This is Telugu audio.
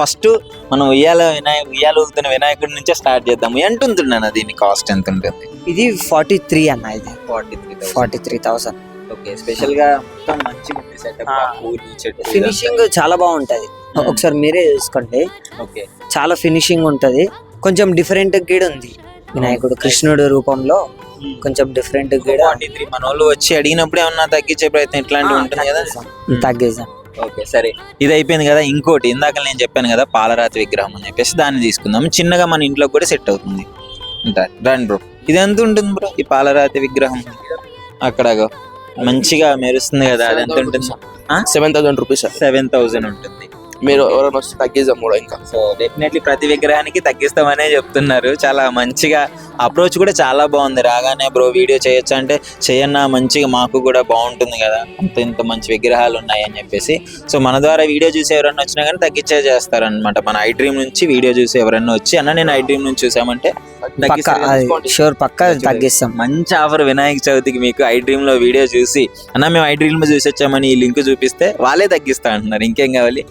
ఫస్ట్ మనం ఉయ్యాల ఊగుతున్న వినాయకుడి నుంచే స్టార్ట్ చేద్దాము. ఎంత ఉంటున్నాను దీని కాస్ట్ ఎంత ఉంటుంది? ఇది 43 అన్న. ఇది 43,000. 43,000. ఓకే, స్పెషల్ గా మొత్తం మంచిగా ఉంది సెటప్, పూలు చెట్టు ఫినిషింగ్ చాలా బాగుంటది. ఒకసారి మీరే చూసుకోండి, ఓకే చాలా ఫినిషింగ్ ఉంటది. కొంచెం డిఫరెంట్ గీడ ఉంది వినాయకుడు కృష్ణుడు రూపంలో, కొంచెం డిఫరెంట్ గీడ. 43 మన వాళ్ళు వచ్చి అడిగినప్పుడు ఏమన్నా తగ్గించే ప్రయత్నం ఇట్లాంటివి ఉంటుంది కదా? తగ్గేసాం. ఓకే సరే, ఇది అయిపోయింది కదా. ఇంకోటి ఇందాక నేను చెప్పాను కదా పాలరాతి విగ్రహం అని చెప్పేసి, దాన్ని తీసుకుందాం. చిన్నగా మన ఇంట్లో కూడా సెట్ అవుతుంది. రండి బ్రో, ఇది ఎంత ఉంటుంది బ్రో ఈ పాలరాతి విగ్రహం? అక్కడ మంచిగా మెరుస్తుంది కదా, అది ఎంత ఉంటుంది? 7,000 రూపీస్. 7,000 ఉంటుంది. మీరు ఎవరైనా వస్తే తగ్గిద్దాం కూడా ఇంకా. సో డెఫినెట్లీ ప్రతి విగ్రహానికి తగ్గిస్తామనే చెప్తున్నారు. చాలా మంచిగా అప్రోచ్ కూడా చాలా బాగుంది. రాగానే బ్రో వీడియో చేయొచ్చు అంటే చేయన్నా, మంచిగా మాకు కూడా బాగుంటుంది కదా, ఇంత మంచి విగ్రహాలు ఉన్నాయి అని చెప్పేసి. సో మన ద్వారా వీడియో చూసి ఎవరన్నా వచ్చినా కానీ తగ్గించే చేస్తారనమాట. మన ఐ డ్రీమ్ నుంచి వీడియో చూసి ఎవరన్నా వచ్చి అన్న నేను ఐ డ్రీమ్ నుంచి చూసామంటే షూర్ పక్కా తగ్గిస్తాం. మంచి ఆఫర్ వినాయక చవితికి మీకు. ఐ డ్రీమ్ లో వీడియో చూసి అన్న మేము ఐ డ్రీమ్ లో చూసి వచ్చామని ఈ లింక్ చూపిస్తే వాళ్ళే తగ్గిస్తా అంటున్నారు. ఇంకేం కావాలి?